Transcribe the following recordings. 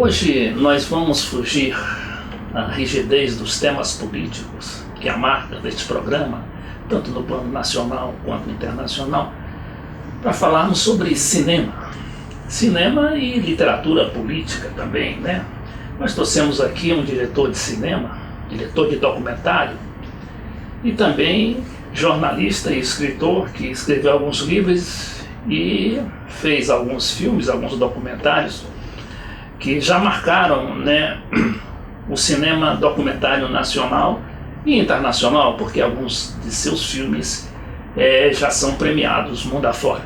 Hoje nós vamos fugir da rigidez dos temas políticos, que é a marca deste programa, tanto no plano nacional quanto internacional, para falarmos sobre cinema. Cinema e literatura política também, né? Nós trouxemos aqui um diretor de cinema, diretor de documentário, e também jornalista e escritor que escreveu alguns livros e fez alguns filmes, alguns documentários que já marcaram, né, o cinema documentário nacional e internacional, porque alguns de seus filmes já são premiados mundo afora.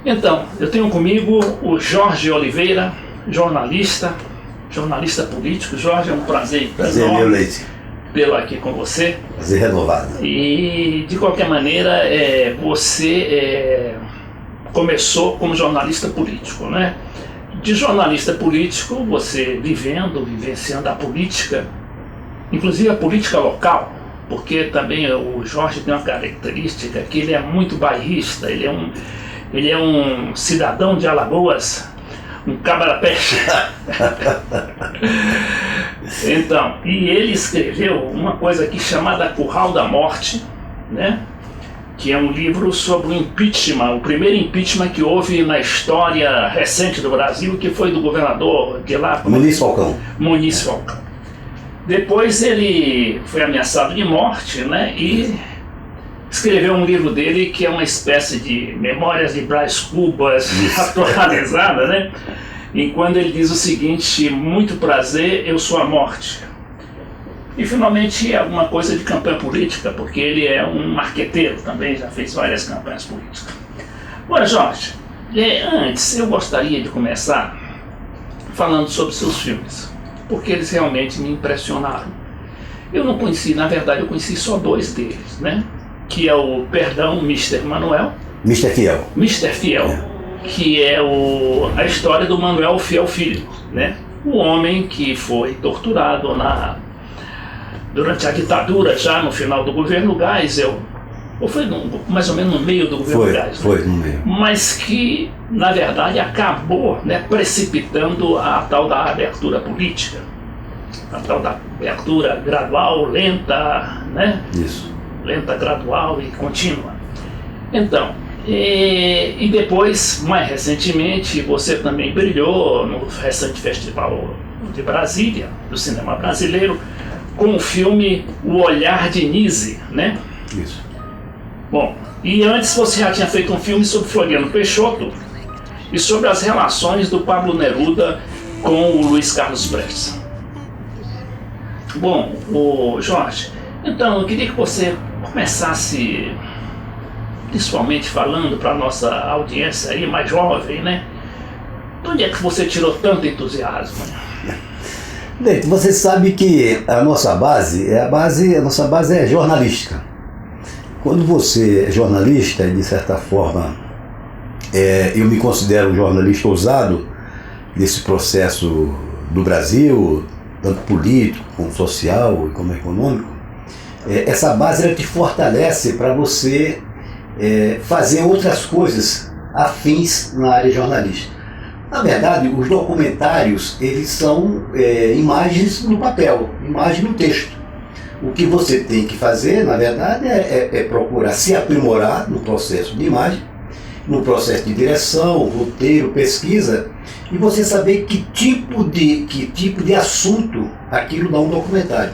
Então, eu tenho comigo o Jorge Oliveira, jornalista político. Jorge, é um prazer enorme meu Leite. Tê-lo aqui com você. Prazer renovado. E, de qualquer maneira, você começou como jornalista político, né? De jornalista político, você vivenciando a política, inclusive a política local, porque também o Jorge tem uma característica que ele é muito bairrista, ele é um cidadão de Alagoas, um cabra-peixe. Então, e ele escreveu uma coisa aqui chamada Curral da Morte, né? Que é um livro sobre o impeachment, o primeiro impeachment que houve na história recente do Brasil, que foi do governador de lá, Muniz Falcão. Muniz Falcão. Depois ele foi ameaçado de morte, né? E escreveu um livro dele que é uma espécie de Memórias de Brás Cubas atualizada, né? E quando ele diz o seguinte: muito prazer, eu sou a morte. E finalmente alguma coisa de campanha política, porque ele é um marqueteiro também, já fez várias campanhas políticas. Agora, Jorge, antes eu gostaria de começar falando sobre seus filmes, porque eles realmente me impressionaram. Eu não conheci, na verdade eu conheci só dois deles, né? Que é o Perdão, Mr. Manuel. Mr. Fiel. Mr. Fiel, que é a história do Manuel Fiel Filho, né? O homem que foi torturado durante a ditadura, já no final do governo Geisel, ou foi mais ou menos no meio do governo Geisel. Foi no meio. Mas que, na verdade, acabou, né, precipitando a tal da abertura política, a tal da abertura gradual, lenta, né? Isso. Lenta, gradual e contínua. Então, e depois, mais recentemente, você também brilhou no recente Festival de Brasília, do cinema brasileiro, com o filme O Olhar de Nise, né? Isso. Bom, e antes você já tinha feito um filme sobre Floriano Peixoto e sobre as relações do Pablo Neruda com o Luiz Carlos Prestes. Bom, Jorge, então eu queria que você começasse principalmente falando para a nossa audiência aí mais jovem, né? De onde é que você tirou tanto entusiasmo? Bem, você sabe que a nossa base é jornalística. Quando você é jornalista, e de certa forma eu me considero um jornalista ousado nesse processo do Brasil, tanto político, como social e como econômico, essa base ela te fortalece para você fazer outras coisas afins na área jornalística. Na verdade, os documentários, eles são imagens no papel, imagem no texto. O que você tem que fazer, na verdade, é procurar se aprimorar no processo de imagem, no processo de direção, roteiro, pesquisa, e você saber que tipo de assunto aquilo dá um documentário.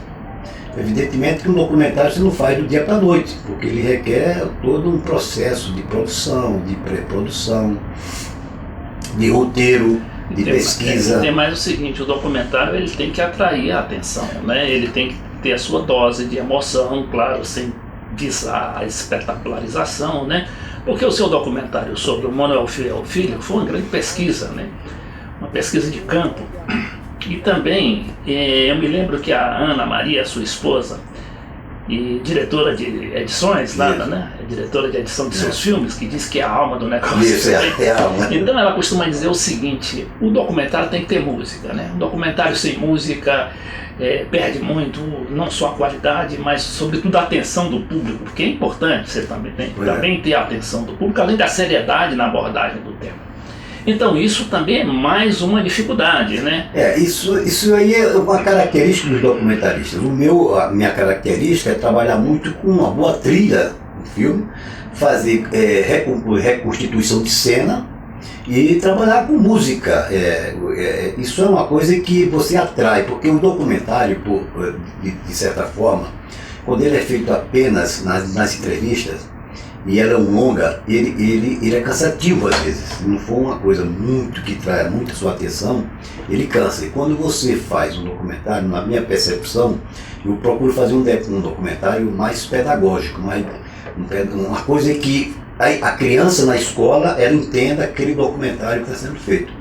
Evidentemente que um documentário você não faz do dia para a noite, porque ele requer todo um processo de produção, de pré-produção, de roteiro, de pesquisa. Tem mais o seguinte: o documentário ele tem que atrair a atenção, né? Ele tem que ter a sua dose de emoção, claro, sem visar a espetacularização, né? Porque o seu documentário sobre o Manuel Fiel Filho foi uma grande pesquisa, né? Uma pesquisa de campo. E também, eu me lembro que a Ana Maria, sua esposa, e diretora de edições lá, né? Diretora de edição de seus filmes, que diz que é a alma do negócio. Isso, é a alma. Então ela costuma dizer o seguinte: o documentário tem que ter música, né? Um documentário sem música perde muito, não só a qualidade, mas sobretudo a atenção do público, porque é importante você também ter a atenção do público, além da seriedade na abordagem do tema. Então isso também é mais uma dificuldade, né? Isso aí é uma característica dos documentaristas. A minha característica é trabalhar muito com uma boa trilha no filme, fazer reconstituição de cena e trabalhar com música. Isso é uma coisa que você atrai, porque o documentário, de certa forma, quando ele é feito apenas nas entrevistas, e ela é um longa, ele é cansativo às vezes. Se não for uma coisa muito que traz muita sua atenção, ele cansa. E quando você faz um documentário, na minha percepção, eu procuro fazer um documentário mais pedagógico, uma coisa que a criança na escola ela entenda aquele documentário que está sendo feito.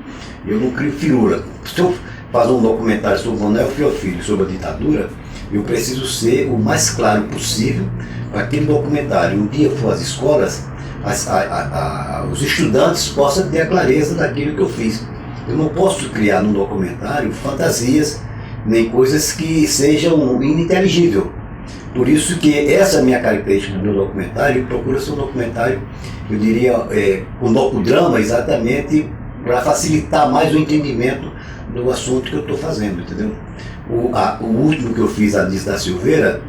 Eu não crio firula. Se eu fazer um documentário sobre o Manuel Filho, sobre a ditadura, eu preciso ser o mais claro possível para aquele documentário. Um dia for às escolas, os estudantes possam ter a clareza daquilo que eu fiz. Eu não posso criar num documentário fantasias, nem coisas que sejam ininteligíveis. Por isso que essa é a minha característica do meu documentário, procura ser um documentário, eu diria, o drama exatamente para facilitar mais o entendimento do assunto que eu estou fazendo, entendeu? O último que eu fiz, a Anísia da Silveira.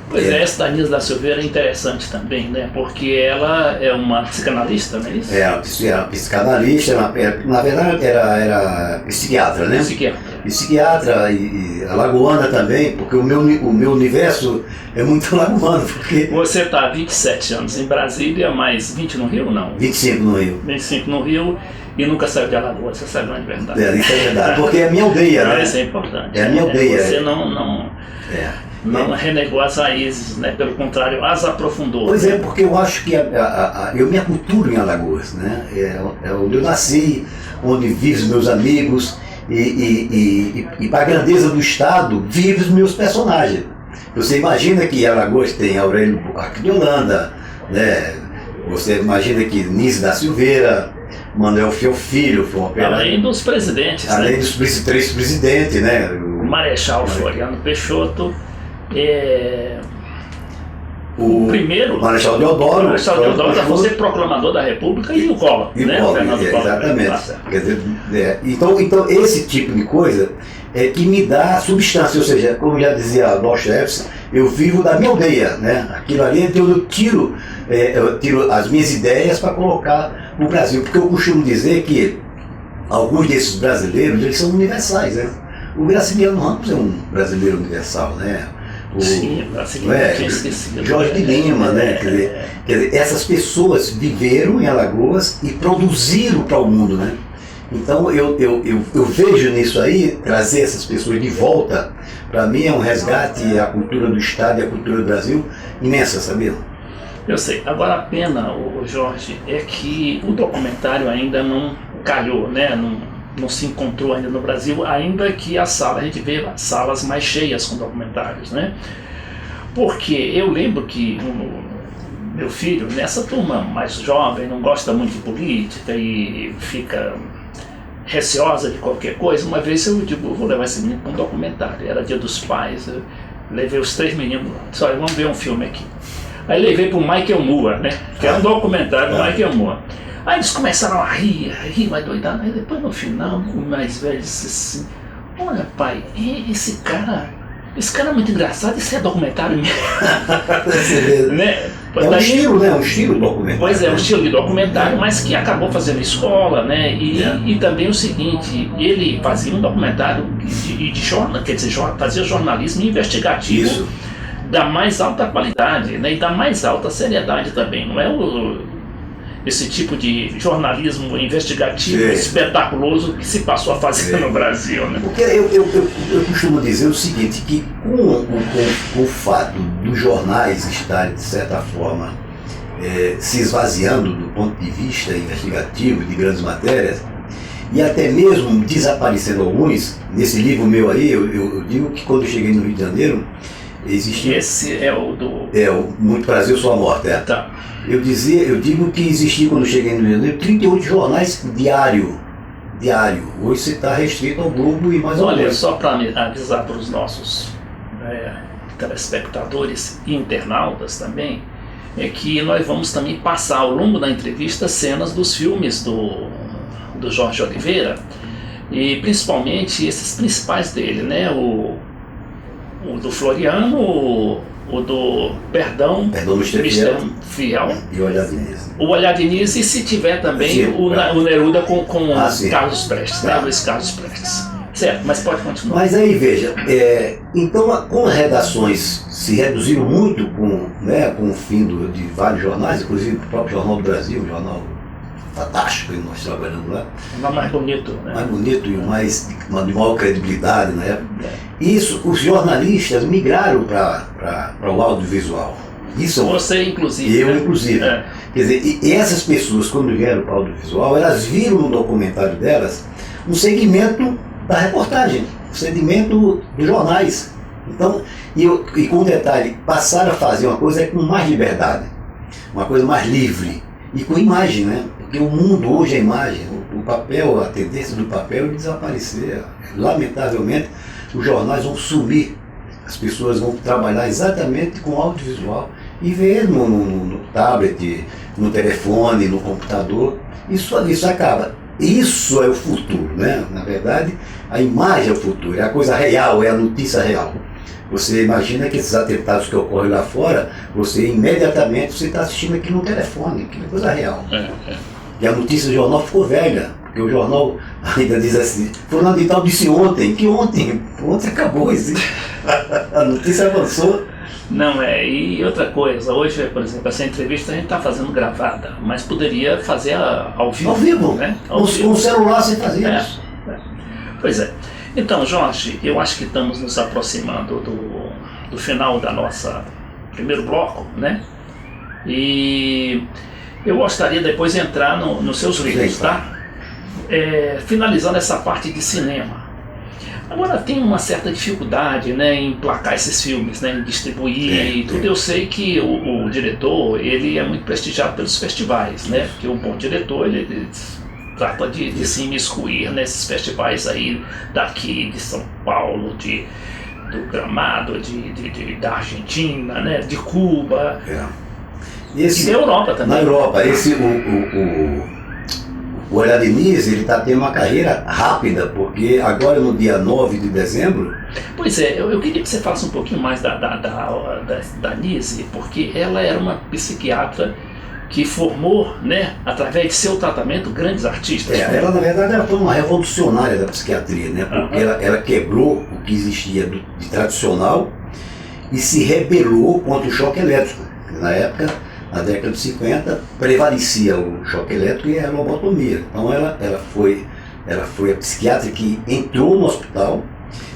Pois essa da Anísia da Silveira é interessante também, né? Porque ela é uma psicanalista, não é isso? Era psicanalista, na verdade era psiquiatra, né? Psiquiatra e alagoana também, porque o meu universo é muito alagoano. Porque... Você está há 27 anos em Brasília, mais 20 no Rio, não? 25 no Rio. 25 no Rio. E nunca saiu de Alagoas, você sabe, não é verdade? Isso é verdade, porque é a minha aldeia, né? Isso é importante. É a minha aldeia. Você não renegou as raízes, né? Pelo contrário, as aprofundou. Pois é, porque eu acho que eu me aculturo em Alagoas, né? É onde eu nasci, onde vivem os meus amigos e para a grandeza do Estado, vivem os meus personagens. Você imagina que Alagoas tem Aurélio Buarque de Holanda, né? Você imagina que Anísia da Silveira, Manuel Filho foi um operário. Além dos presidentes, além dos três presidentes, né? O Marechal Floriano Peixoto, o primeiro. O Marechal Deodoro. O Marechal Deodoro já foi ser proclamador da República e o Collor, né? O Fernando Collor. Exatamente. Quer dizer, então esse tipo de coisa é que me dá substância, ou seja, como já dizia Dostoiévski, eu vivo da minha aldeia, né? Aquilo ali, então eu tiro as minhas ideias para colocar no Brasil, porque eu costumo dizer que alguns desses brasileiros, eles são universais, né? O Graciliano Ramos é um brasileiro universal, né? Sim, brasileiro, tinha esquecido. Jorge de Lima, né? Quer dizer, essas pessoas viveram em Alagoas e produziram para o mundo, né? Então eu vejo nisso aí, trazer essas pessoas de volta, para mim é um resgate à cultura do Estado e à cultura do Brasil imensa, sabia? Eu sei. Agora a pena, Jorge, é que o documentário ainda não calhou, né? Não se encontrou ainda no Brasil, ainda que a gente vê salas mais cheias com documentários, né? Porque eu lembro que meu filho, nessa turma mais jovem, não gosta muito de política e fica receosa de qualquer coisa. Uma vez eu digo, vou levar esse menino para um documentário, era Dia dos Pais, eu levei os 3 meninos lá, disse, olha, vamos ver um filme aqui. Aí levei para o Michael Moore, né? Que é um documentário do Michael Moore. Aí eles começaram a rir, vai doidar. Aí depois no final, o mais velho disse assim, olha pai, esse cara é muito engraçado, isso é documentário mesmo. Né? É um estilo, né? Um estilo documentário. Pois é, um estilo de documentário, mas que acabou fazendo escola, né? E também o seguinte, ele fazia um documentário de jornal, quer dizer, fazia jornalismo investigativo. Isso. Da mais alta qualidade, né? E da mais alta seriedade também, não é esse tipo de jornalismo investigativo espetaculoso que se passou a fazer no Brasil, né? Porque eu costumo dizer o seguinte, que com o fato dos jornais estarem, de certa forma, se esvaziando do ponto de vista investigativo de grandes matérias, e até mesmo desaparecendo alguns, nesse livro meu aí, eu digo que quando eu cheguei no Rio de Janeiro, existia... Esse é o do... o Muito Brasil, Sua Morte, Tá. Eu digo que existia, quando eu cheguei no Rio de Janeiro, 38 jornais diário. Hoje você está restrito ao Globo e mais alguns. Olha, só para avisar para os nossos telespectadores e internautas também, é que nós vamos também passar ao longo da entrevista cenas dos filmes do Jorge Oliveira, e principalmente esses principais dele, né? O do Floriano, o do Perdão, Mr. Fiel, e o Olhar Diniz. O Olhar Diniz, e se tiver também o Neruda com Carlos Prestes, né? Luiz Carlos Prestes. Certo, mas pode continuar. Mas aí, veja, então como as redações se reduziram muito com o fim de vários jornais, inclusive o próprio Jornal do Brasil, um jornal fantástico que nós trabalhamos lá. Mais bonito, né? Mais bonito e de maior credibilidade na época. Isso, os jornalistas migraram para o audiovisual. Isso, você, inclusive. Eu, inclusive. Quer dizer, e essas pessoas, quando vieram para o audiovisual, elas viram no documentário delas um segmento da reportagem, um segmento dos jornais. Então, e com um detalhe, passaram a fazer uma coisa com mais liberdade, uma coisa mais livre, e com imagem, né? Porque o mundo hoje é imagem, o papel, a tendência do papel é desaparecer. Lamentavelmente, os jornais vão sumir, as pessoas vão trabalhar exatamente com audiovisual e ver no tablet, no telefone, no computador, isso acaba. Isso é o futuro, né? Na verdade, a imagem é o futuro, é a coisa real, é a notícia real. Você imagina que esses atentados que ocorrem lá fora, você imediatamente está assistindo aqui no telefone, que é coisa real. E a notícia do jornal ficou velha, porque o jornal ainda diz assim, fulano de tal disse ontem, que ontem acabou isso. A notícia avançou. Não, e outra coisa, hoje, por exemplo, essa entrevista a gente está fazendo gravada, mas poderia fazer ao vivo. Ao vivo, né? Com o celular você fazia isso. Pois é. Então, Jorge, eu acho que estamos nos aproximando do final da nossa primeiro bloco, né? E eu gostaria depois de entrar nos seus livros, tá? Finalizando essa parte de cinema. Agora tem uma certa dificuldade, né, em emplacar esses filmes, né, em distribuir e tudo. Eu sei que o diretor, ele é muito prestigiado pelos festivais, né? Porque um bom diretor, ele trata de se imiscuir nesses festivais aí daqui de São Paulo, do Gramado, da Argentina, né, de Cuba e da Europa também. Na Europa, o Olhar Diniz, ele está tendo uma carreira rápida, porque agora no dia 9 de dezembro... Pois é, eu queria que você falasse um pouquinho mais da Nise, porque ela era uma psiquiatra que formou, né, através de seu tratamento, grandes artistas. Ela, na verdade, ela foi uma revolucionária da psiquiatria, né, porque ela quebrou o que existia de tradicional e se rebelou contra o choque elétrico. Na época, na década de 50, prevalecia o choque elétrico e a lobotomia. Então ela foi a psiquiatra que entrou no hospital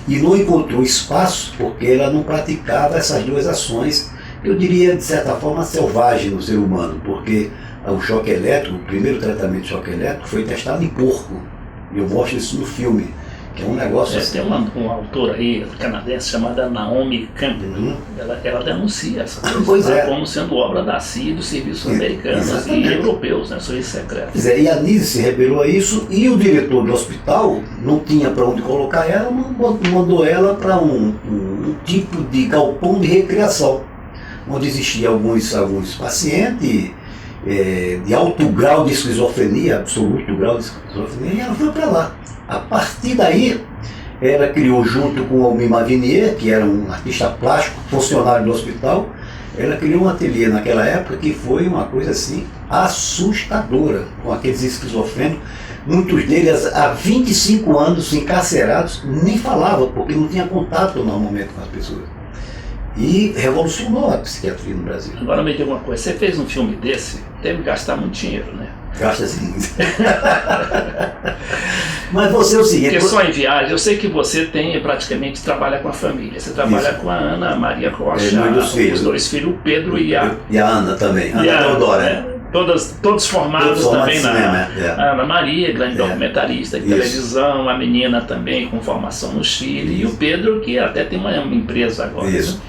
e não encontrou espaço porque ela não praticava essas duas ações, eu diria, de certa forma, selvagem no ser humano, porque o choque elétrico, o primeiro tratamento de choque elétrico foi testado em porco. E eu mostro isso no filme, que é um negócio assim. Tem uma autora aí, canadense, chamada Naomi Campbell. Ela denuncia essa coisa como sendo obra da CIA e dos serviços americanos e europeus, né, serviços secretos. E a Nise se rebelou a isso, e o diretor do hospital não tinha para onde colocar ela, mandou ela para um tipo de galpão de recreação, onde existiam alguns pacientes de alto grau de esquizofrenia, absoluto grau de esquizofrenia, e ela foi para lá. A partir daí, ela criou, junto com o Almir Mavinier, que era um artista plástico, funcionário do hospital, ela criou um ateliê naquela época que foi uma coisa assim assustadora, com aqueles esquizofrênicos, muitos deles há 25 anos encarcerados, nem falavam, porque não tinha contato normalmente com as pessoas. E revolucionou a psiquiatria no Brasil. Agora me diga uma coisa, você fez um filme desse, teve que gastar muito dinheiro, né? Gasta sim. Mas você é o seguinte... Porque só em viagem, eu sei que você praticamente trabalha com a família. Você trabalha com a Ana Maria Rocha, os dois filhos, o Pedro e a Ana também, Ana Teodora. Né? Todos formados também na Ana Maria, grande documentarista de televisão, a menina também com formação no Chile, e o Pedro, que até tem uma empresa agora. Isso.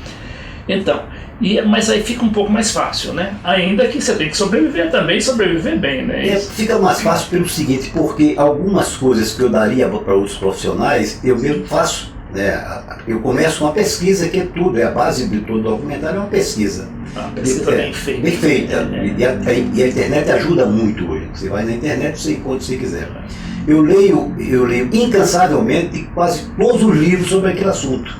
Né? Então, mas aí fica um pouco mais fácil, né? Ainda que você tem que sobreviver também, sobreviver bem, né? Fica mais fácil pelo seguinte, porque algumas coisas que eu daria para outros profissionais, eu mesmo faço, né? Eu começo uma pesquisa, que é tudo, a base de todo documentário é uma pesquisa. Uma pesquisa bem feita. Bem feita. E a internet ajuda muito hoje. Você vai na internet, você encontra o que você quiser. eu leio incansavelmente quase todos os livros sobre aquele assunto.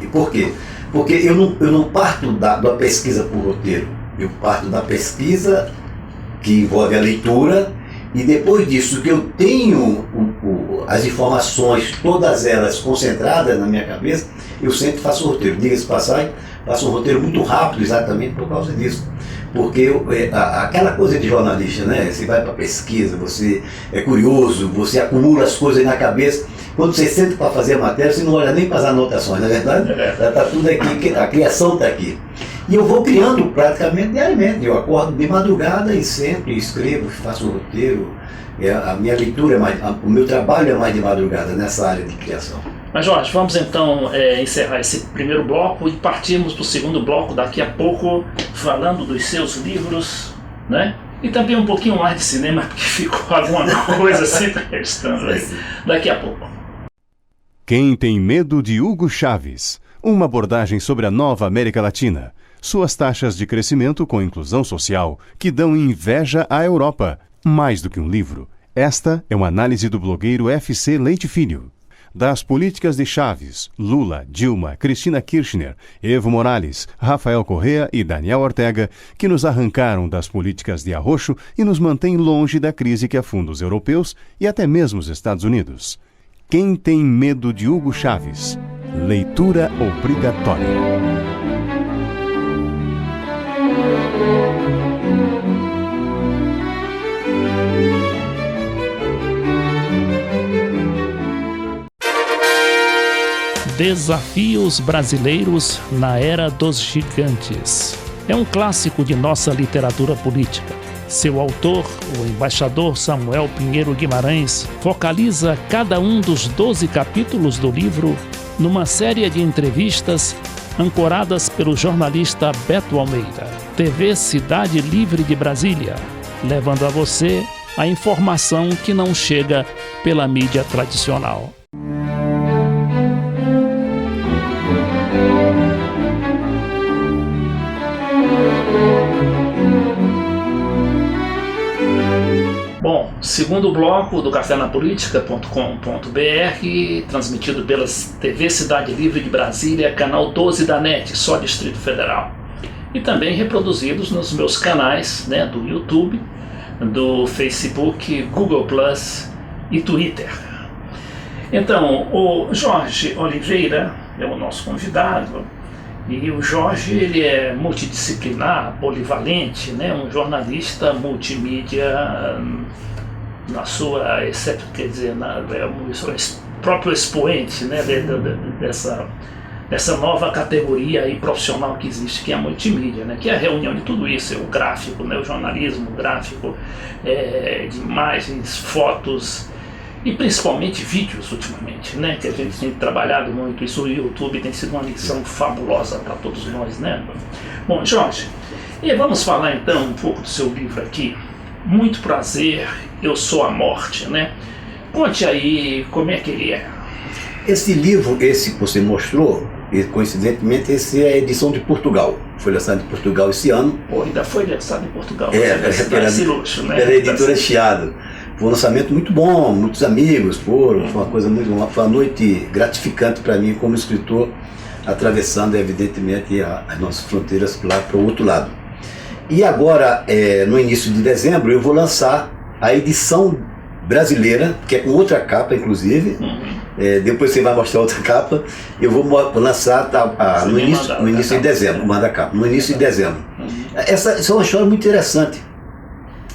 E por quê? Porque eu não parto da pesquisa por roteiro, eu parto da pesquisa que envolve a leitura, e depois disso que eu tenho as informações, todas elas concentradas na minha cabeça, eu sempre faço o roteiro. Diga-se de passagem, faço um roteiro muito rápido exatamente por causa disso. Porque aquela coisa de jornalista, né? Você vai para pesquisa, você é curioso, você acumula as coisas na cabeça. Quando você senta para fazer a matéria, você não olha nem para as anotações, não é verdade? Está tudo aqui, a criação está aqui. E eu vou criando praticamente diariamente. Eu acordo de madrugada e sento, escrevo, faço o roteiro. A minha leitura, o meu trabalho é mais de madrugada nessa área de criação. Mas Jorge, vamos então encerrar esse primeiro bloco e partirmos para o segundo bloco daqui a pouco, falando dos seus livros, né? E também um pouquinho mais de cinema, porque ficou alguma coisa sempre restando aí. Daqui a pouco. Quem tem medo de Hugo Chávez? Uma abordagem sobre a nova América Latina. Suas taxas de crescimento com inclusão social que dão inveja à Europa. Mais do que um livro, esta é uma análise do blogueiro FC Leite Filho. Das políticas de Chávez, Lula, Dilma, Cristina Kirchner, Evo Morales, Rafael Correa e Daniel Ortega, que nos arrancaram das políticas de arroxo e nos mantêm longe da crise que afunda os europeus e até mesmo os Estados Unidos. Quem tem medo de Hugo Chávez? Leitura obrigatória. Desafios brasileiros na era dos gigantes. É um clássico de nossa literatura política. Seu autor, o embaixador Samuel Pinheiro Guimarães, focaliza cada um dos 12 capítulos do livro numa série de entrevistas ancoradas pelo jornalista Beto Almeida, TV Cidade Livre de Brasília, levando a você a informação que não chega pela mídia tradicional. Bom, segundo bloco do cafénapolitica.com.br, transmitido pela TV Cidade Livre de Brasília, canal 12 da NET, só Distrito Federal. E também reproduzidos nos meus canais, né, do YouTube, do Facebook, Google Plus e Twitter. Então, o Jorge Oliveira é o nosso convidado. E o Jorge, ele é multidisciplinar, polivalente, né? Um jornalista multimídia na sua, quer dizer, próprio expoente, né? Dessa nova categoria aí profissional que existe, que é a multimídia, né? Que é a reunião de tudo isso, é o gráfico, né? O jornalismo, o gráfico de imagens, fotos, e principalmente vídeos ultimamente, né? Que a gente tem trabalhado muito isso. O YouTube tem sido uma lição fabulosa para todos nós, né? Bom, Jorge, e vamos falar então um pouco do seu livro aqui. Muito prazer, eu sou a morte, né? Conte aí como é que ele é. Esse livro, esse que você mostrou, coincidentemente, esse é a edição de Portugal. Foi lançado em Portugal esse ano. Pô, ainda foi lançado em Portugal. Pela editora Chiado. Foi um lançamento muito bom, muitos amigos foram, foi uma coisa muito boa, foi uma noite gratificante para mim como escritor, atravessando evidentemente as nossas fronteiras lá para o outro lado. E agora, no início de dezembro, eu vou lançar a edição brasileira, que é com outra capa inclusive, depois você vai mostrar outra capa, eu vou lançar no início de dezembro, manda a capa, no início de dezembro. Essa é uma história muito interessante.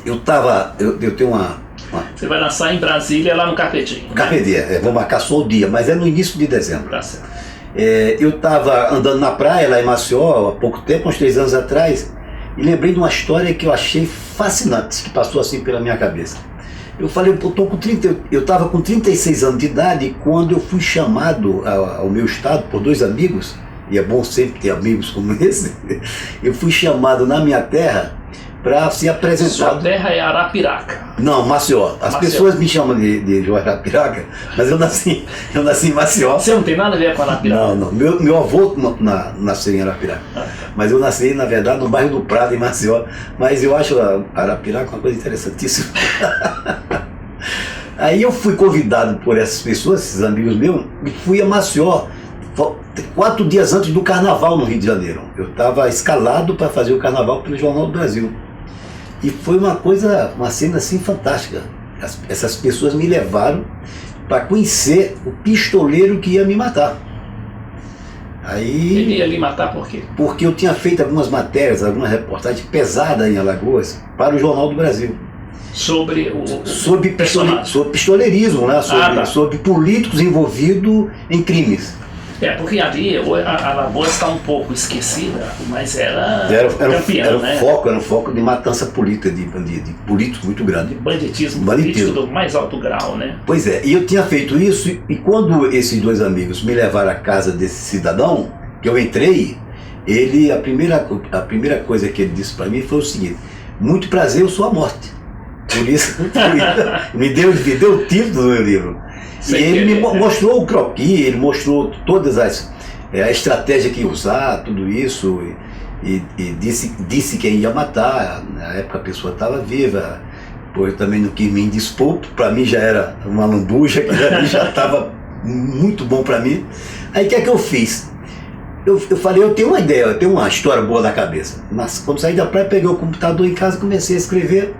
Eu tenho uma... Você vai lançar em Brasília, lá no Carpedinho. Carpedinho, vou marcar só o dia, mas é no início de dezembro. Tá certo. Eu estava andando na praia, lá em Maceió, há pouco tempo, uns 3 anos atrás, e lembrei de uma história que eu achei fascinante, que passou assim pela minha cabeça. Eu falei, eu estava com 36 anos de idade quando eu fui chamado ao meu estado por 2 amigos, e é bom sempre ter amigos como esse, eu fui chamado na minha terra para se apresentar. Sua terra é Arapiraca. Não, Maceió. As pessoas me chamam de João Arapiraca, mas eu nasci em Maceió. Você não tem nada a ver com Arapiraca? Não. Meu avô nasceu em Arapiraca. Mas eu nasci, na verdade, no bairro do Prado, em Maceió. Mas eu acho a Arapiraca uma coisa interessantíssima. Aí eu fui convidado por essas pessoas, esses amigos meus, e fui a Maceió 4 dias antes do Carnaval no Rio de Janeiro. Eu estava escalado para fazer o Carnaval pelo Jornal do Brasil. E foi uma cena assim fantástica. Essas pessoas me levaram para conhecer o pistoleiro que ia me matar. Aí, ele ia lhe matar por quê? Porque eu tinha feito algumas matérias, algumas reportagens pesadas em Alagoas para o Jornal do Brasil. Sobre sobre pistoleirismo, né? Sobre políticos envolvidos em crimes. Porque ali a Alagoas está um pouco esquecida, mas era campeã, era né? Um foco de matança política, de políticos muito grande. Banditismo político do mais alto grau, né? Pois é, e eu tinha feito isso, e quando esses dois amigos me levaram à casa desse cidadão, que eu entrei, a primeira coisa que ele disse para mim foi o seguinte: muito prazer, eu sou a morte. Por isso, me deu o título do meu livro. E ele me mostrou o croquis, ele mostrou todas a estratégia que ia usar, tudo isso, e disse quem ia matar. Na época a pessoa estava viva, pois eu também não quis me indispor, para mim já era uma lambuja, que já estava muito bom para mim. Aí o que é que eu fiz? Eu falei, eu tenho uma ideia, eu tenho uma história boa na cabeça. Mas quando saí da praia, peguei o computador em casa e comecei a escrever.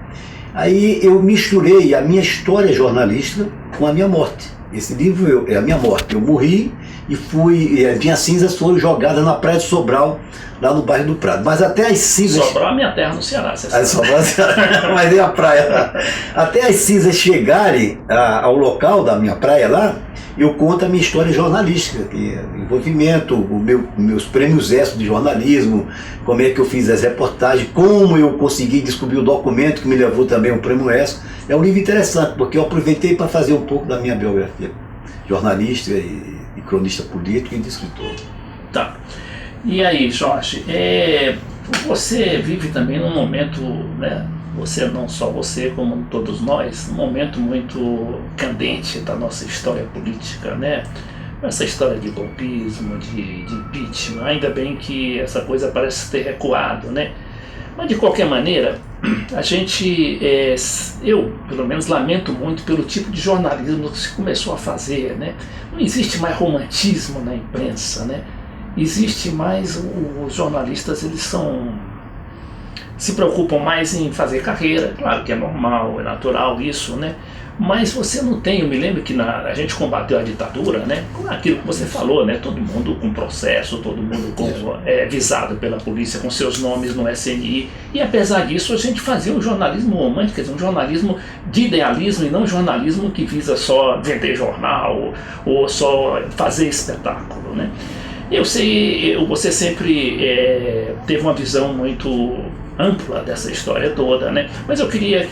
Aí eu misturei a minha história jornalística com a minha morte. Esse livro é a minha morte. Eu morri e as minhas cinzas foram jogadas na praia de Sobral, lá no bairro do Prado. Mas até as cinzas... Sobral é minha terra no Ceará, você sabe. Sobral, mas é a praia. Até as cinzas chegarem ao local da minha praia lá, eu conto a minha história jornalística, que é envolvimento, meus prêmios ESSO de jornalismo, como é que eu fiz as reportagens, como eu consegui descobrir o documento que me levou também ao prêmio ESSO. É um livro interessante, porque eu aproveitei para fazer um pouco da minha biografia, jornalista e cronista político e de escritor. Tá. E aí, Jorge, você vive também num momento, né? Você, não só você, como todos nós, um momento muito candente da nossa história política, né? Essa história de golpismo, de impeachment, ainda bem que essa coisa parece ter recuado, né? Mas de qualquer maneira, a gente, eu pelo menos lamento muito pelo tipo de jornalismo que se começou a fazer, né? Não existe mais romantismo na imprensa, né? Existe mais, os jornalistas, eles se preocupam mais em fazer carreira, claro que é normal, é natural isso, né? Mas você não tem, eu me lembro que a gente combateu a ditadura, né? Com aquilo que você falou, né? Todo mundo com processo, todo mundo visado pela polícia com seus nomes no SNI, e apesar disso a gente fazia um jornalismo romântico, quer dizer, um jornalismo de idealismo e não um jornalismo que visa só vender jornal ou só fazer espetáculo, né? Eu sei, você sempre teve uma visão muito ampla dessa história toda, né? Mas eu queria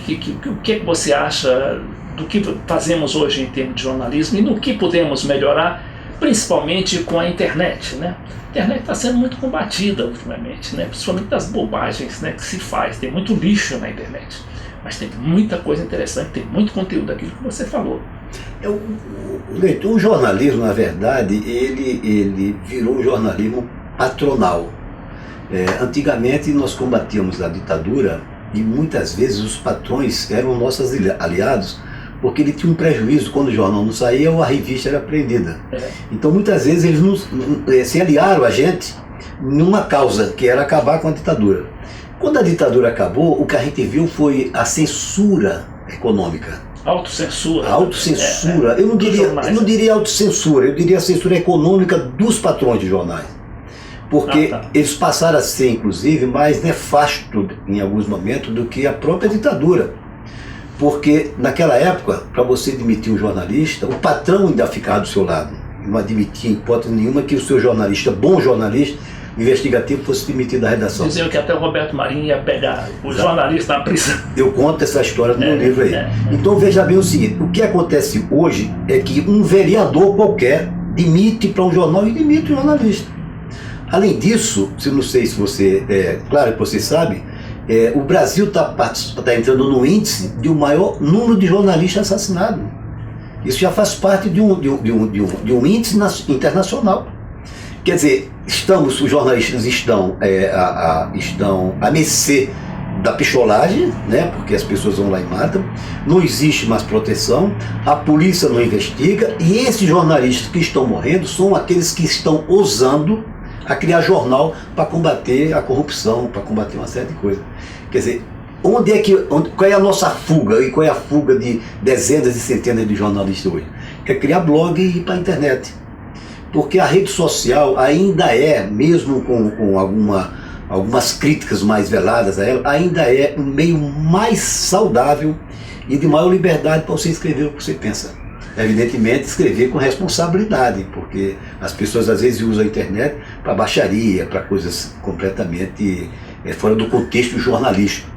o que você acha do que fazemos hoje em termos de jornalismo e no que podemos melhorar, principalmente com a internet, né? A internet está sendo muito combatida ultimamente, né? Principalmente das bobagens, né, que se faz. Tem muito lixo na internet, mas tem muita coisa interessante, tem muito conteúdo daquilo que você falou. O jornalismo, na verdade, ele virou um jornalismo patronal. Antigamente nós combatíamos a ditadura e muitas vezes os patrões eram nossos aliados, porque ele tinha um prejuízo quando o jornal não saía ou a revista era prendida. Então muitas vezes eles se aliaram a gente numa causa, que era acabar com a ditadura. Quando a ditadura acabou, o que a gente viu foi a censura econômica. Autocensura. Autocensura. Eu não diria autocensura, eu diria a censura econômica dos patrões de jornais. Porque eles passaram a ser, inclusive, mais nefasto em alguns momentos do que a própria ditadura. Porque naquela época, para você demitir um jornalista, o patrão ainda ficava do seu lado. Não admitia em hipótese nenhuma que o seu jornalista, bom jornalista, investigativo, fosse demitido da redação. Diziam que até o Roberto Marinho ia pegar o jornalista na prisão. Eu conto essa história no meu livro aí. Então veja bem o seguinte, o que acontece hoje é que um vereador qualquer demite para um jornal e demite um jornalista. Além disso, não sei se você, claro que você sabe, o Brasil está entrando no índice de um maior número de jornalistas assassinados. Isso já faz parte de um índice internacional. Quer dizer, os jornalistas estão à mercê da picholagem, né? Porque as pessoas vão lá e matam, não existe mais proteção, a polícia não investiga, e esses jornalistas que estão morrendo são aqueles que estão ousando a criar jornal para combater a corrupção, para combater uma série de coisas. Quer dizer, qual é a nossa fuga, e qual é a fuga de dezenas e centenas de jornalistas hoje? É criar blog e ir para a internet. Porque a rede social ainda é, mesmo com algumas críticas mais veladas a ela, ainda é um meio mais saudável e de maior liberdade para você escrever o que você pensa. Evidentemente, escrever com responsabilidade, porque as pessoas às vezes usam a internet para baixaria, para coisas completamente fora do contexto jornalístico.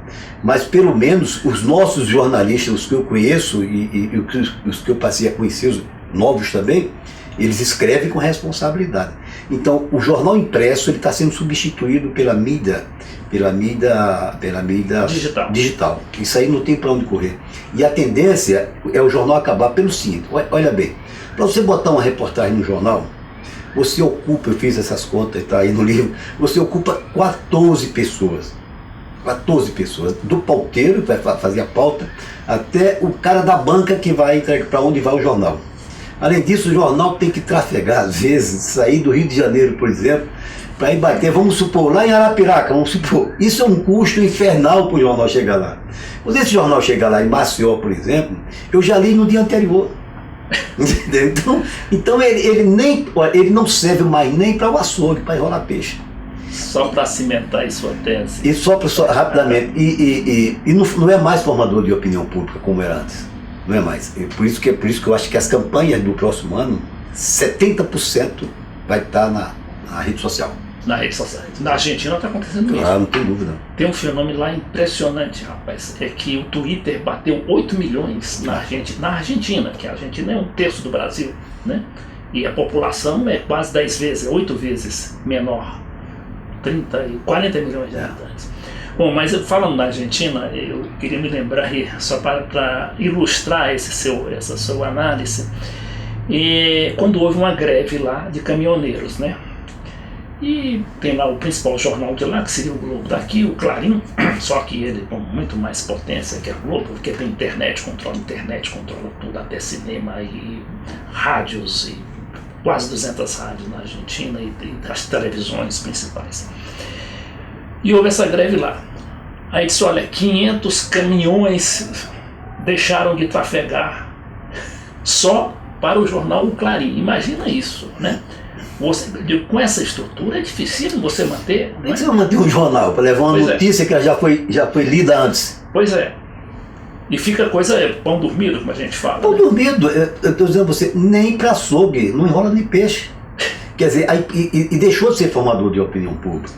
Mas pelo menos os nossos jornalistas, os que eu conheço e os que eu passei a conhecer, os novos também, eles escrevem com responsabilidade. Então, o jornal impresso está sendo substituído pela mídia digital. Isso aí não tem para onde correr. E a tendência é o jornal acabar pelo seguinte: olha bem, para você botar uma reportagem no jornal, você ocupa, eu fiz essas contas, está aí no livro, você ocupa 14 pessoas. 14 pessoas, do pauteiro que vai fazer a pauta, até o cara da banca que vai entregar para onde vai o jornal. Além disso, o jornal tem que trafegar, às vezes, sair do Rio de Janeiro, por exemplo, para ir bater, vamos supor, lá em Arapiraca, vamos supor. Isso é um custo infernal para o jornal chegar lá. Quando esse jornal chegar lá em Maceió, por exemplo, eu já li no dia anterior. Entendeu? Então ele não serve mais nem para o açougue, para enrolar peixe. Só para cimentar a sua tese. E só rapidamente, e não é mais formador de opinião pública como era antes. Não é mais. Por isso que eu acho que as campanhas do próximo ano, 70% vai estar na rede social. Na rede social. Na Argentina está acontecendo isso. Não tem dúvida. Tem um fenômeno lá impressionante, rapaz. É que o Twitter bateu 8 milhões na Argentina, que a Argentina é um terço do Brasil, né? E a população é quase 10 vezes, 8 vezes menor. 40 milhões de habitantes. Bom, mas falando da Argentina, eu queria me lembrar aí, só para ilustrar essa sua análise, quando houve uma greve lá de caminhoneiros, né? E tem lá o principal jornal de lá, que seria o Globo daqui, o Clarim, só que ele com muito mais potência que a Globo, porque tem internet, controla tudo, até cinema e rádios, e quase 200 rádios na Argentina e as televisões principais. E houve essa greve lá. Aí disse, olha, 500 caminhões deixaram de trafegar só para o jornal O Clarim. Imagina isso, né? Com essa estrutura é difícil você manter. Nem você manter um jornal para levar uma notícia que já foi lida antes. Pois é. E fica pão dormido, como a gente fala. Pão dormido, eu estou dizendo a você, nem para açougue, não enrola nem peixe. Quer dizer, e deixou de ser formador de opinião pública.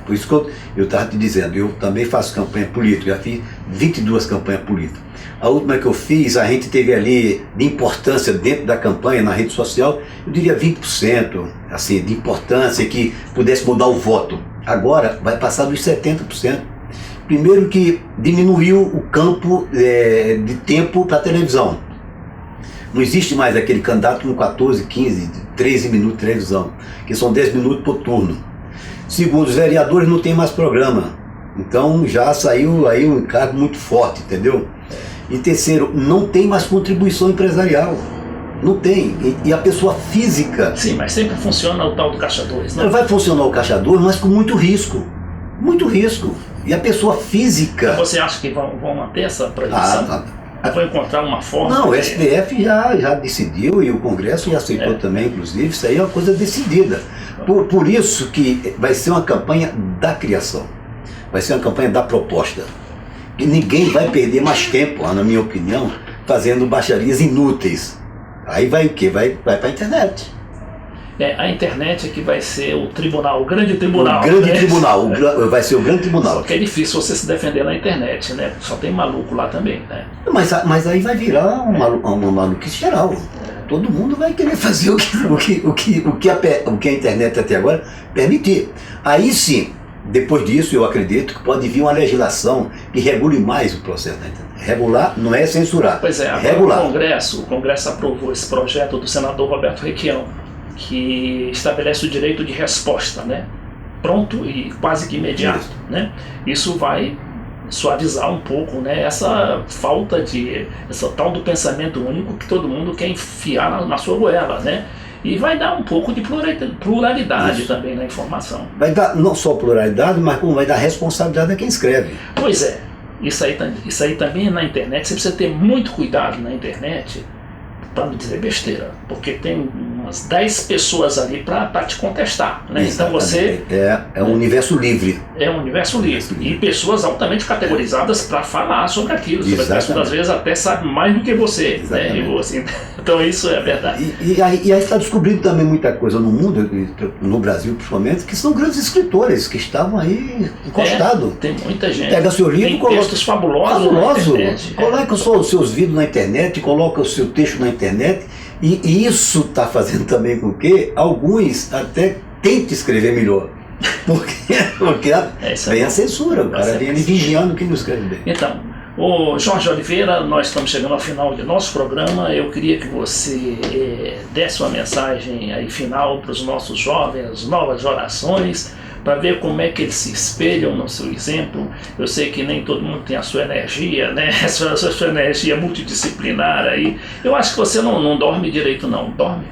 Por isso que eu estava te dizendo, eu também faço campanha política, já fiz 22 campanhas políticas. A última que eu fiz, a gente teve ali de importância dentro da campanha, na rede social, eu diria 20%, assim, de importância que pudesse mudar o voto. Agora vai passar dos 70%. Primeiro que diminuiu o campo de tempo para a televisão. Não existe mais aquele candidato com 14, 15, 13 minutos de televisão, que são 10 minutos por turno. Segundo, os vereadores não têm mais programa. Então já saiu aí um encargo muito forte, entendeu? E terceiro, não tem mais contribuição empresarial. Não tem. E a pessoa física... Sim, mas sempre funciona o tal do Caixa 2, né? Vai funcionar o Caixa 2, mas com muito risco. Muito risco. E a pessoa física... Você acha que vão manter essa proibição? Vão encontrar uma forma... Não, o STF já decidiu e o Congresso já aceitou também, inclusive. Isso aí é uma coisa decidida. Por isso que vai ser uma campanha da criação. Vai ser uma campanha da proposta. E ninguém vai perder mais tempo, na minha opinião, fazendo baixarias inúteis. Aí vai o quê? Vai para a internet. A internet é que vai ser o tribunal, o grande tribunal. O grande tribunal, vai ser o grande tribunal. Só que é difícil você se defender na internet, né? Só tem maluco lá também, né? Mas aí vai virar uma maluquice geral. Todo mundo vai querer fazer o que a internet até agora permitir. Aí sim, depois disso eu acredito que pode vir uma legislação que regule mais o processo da internet. Regular não é censurar. Pois é, regular. O Congresso aprovou esse projeto do senador Roberto Requião, que estabelece o direito de resposta, né? pronto e quase que imediato, né? Isso vai suavizar um pouco, né, essa falta de, essa tal do pensamento único que todo mundo quer enfiar na sua goela, né? E vai dar um pouco de pluralidade também na informação. Vai dar não só pluralidade, mas como vai dar responsabilidade a quem escreve. Pois é, isso aí também na internet, você precisa ter muito cuidado na internet para não dizer besteira, porque tem umas 10 pessoas ali para te contestar, né? Então você... É um universo livre. É um universo livre. E pessoas altamente categorizadas para falar sobre aquilo. Sobre aquilo, às vezes até sabe mais do que você. Né? Então isso é verdade. E aí está descobrindo também muita coisa no mundo, no Brasil principalmente, que são grandes escritores que estavam aí encostados. Tem muita gente. Pega seu livro, tem textos fabulosos. Coloca os seus vídeos na internet, coloca o seu texto na internet. E isso está fazendo também com que alguns até tentem escrever melhor. Porque vem a censura, o cara vem ali vigiando quem não escreve bem. Então, o Jorge Oliveira, nós estamos chegando ao final do nosso programa. Eu queria que você desse uma mensagem aí final para os nossos jovens, novas gerações, para ver como é que eles se espelham no seu exemplo. Eu sei que nem todo mundo tem a sua energia, né? A sua energia multidisciplinar aí. Eu acho que você não dorme direito, não. Dorme?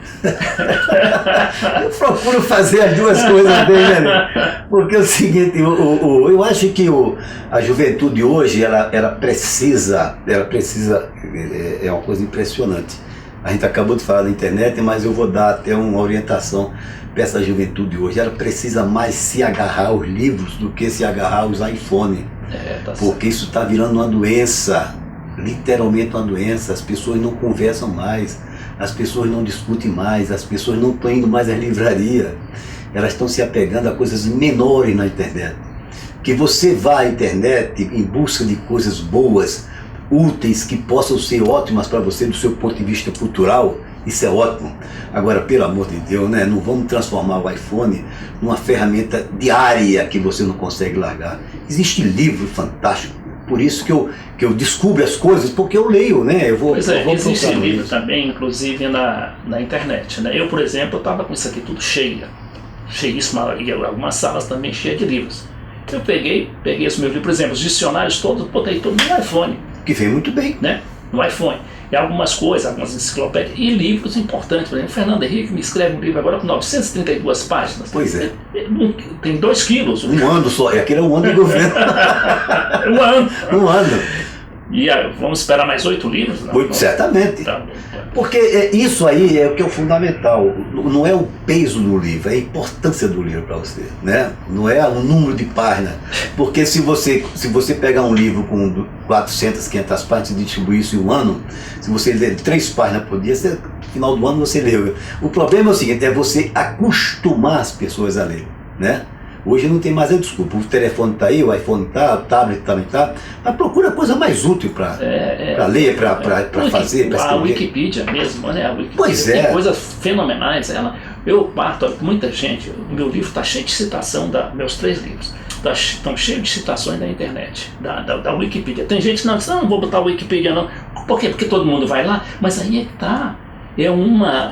Eu procuro fazer as duas coisas bem, né? Porque é o seguinte, eu acho que a juventude hoje, ela precisa, é uma coisa impressionante. A gente acabou de falar da internet, mas eu vou dar até uma orientação para essa juventude hoje. Ela precisa mais se agarrar aos livros do que se agarrar aos iPhone. Porque isso está virando uma doença, literalmente uma doença. As pessoas não conversam mais, as pessoas não discutem mais, as pessoas não estão indo mais às livrarias. Elas estão se apegando a coisas menores na internet. Que você vá à internet em busca de coisas boas, úteis, que possam ser ótimas para você do seu ponto de vista cultural, isso é ótimo. Agora, pelo amor de Deus, né, não vamos transformar o iPhone numa ferramenta diária que você não consegue largar. Existe livro fantástico, por isso que eu descubro as coisas, porque eu leio, né? Existe livro também, inclusive na internet, né? Eu, por exemplo, estava com isso aqui tudo cheíssimo, e algumas salas também cheias de livros. Eu peguei esse meu livro, por exemplo, os dicionários todos, botei tudo no iPhone. Que vem muito bem, né? No iPhone. E algumas coisas, algumas enciclopédias e livros importantes. Por exemplo, Fernando Henrique me escreve um livro agora com 932 páginas. Pois é. Tem 2 quilos. Um ano só, aquele é um ano de governo. Um ano. E vamos esperar mais 8 livros? Não? Certamente. Tá. Porque isso aí é o que é o fundamental. Não é o peso do livro, é a importância do livro para você, né? Não é o número de páginas. Porque se você pegar um livro com 400, 500 páginas e distribuir isso em um ano, se você ler 3 páginas por dia, no final do ano você leu. O problema é o seguinte, é você acostumar as pessoas a ler, né? Hoje não tem mais a desculpa, o telefone está aí, o iPhone está, o tablet também está, mas procura coisa mais útil para ler, para fazer, para escrever. A Wikipedia mesmo, né? A Wikipedia pois tem coisas fenomenais. Eu parto, muita gente, o meu livro está cheio de citação, meus 3 livros, estão cheios de citações da internet, da Wikipedia. Tem gente que não diz, não vou botar a Wikipedia não. Por quê? Porque todo mundo vai lá, mas aí é que está. É uma...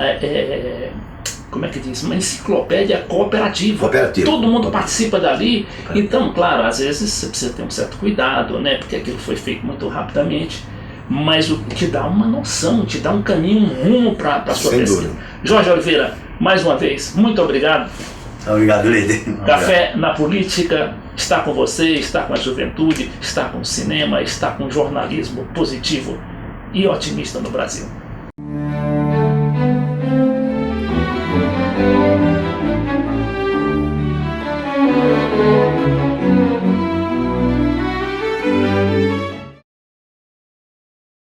como é que diz? Uma enciclopédia cooperativa. Todo mundo participa dali. Então, claro, às vezes você precisa ter um certo cuidado, né? Porque aquilo foi feito muito rapidamente. Mas te dá uma noção, te dá um caminho, um rumo para a sua pesquisa. Jorge Oliveira, mais uma vez, muito obrigado. Obrigado, Leide. Café na Política está com você, está com a juventude, está com o cinema, está com o jornalismo positivo e otimista no Brasil.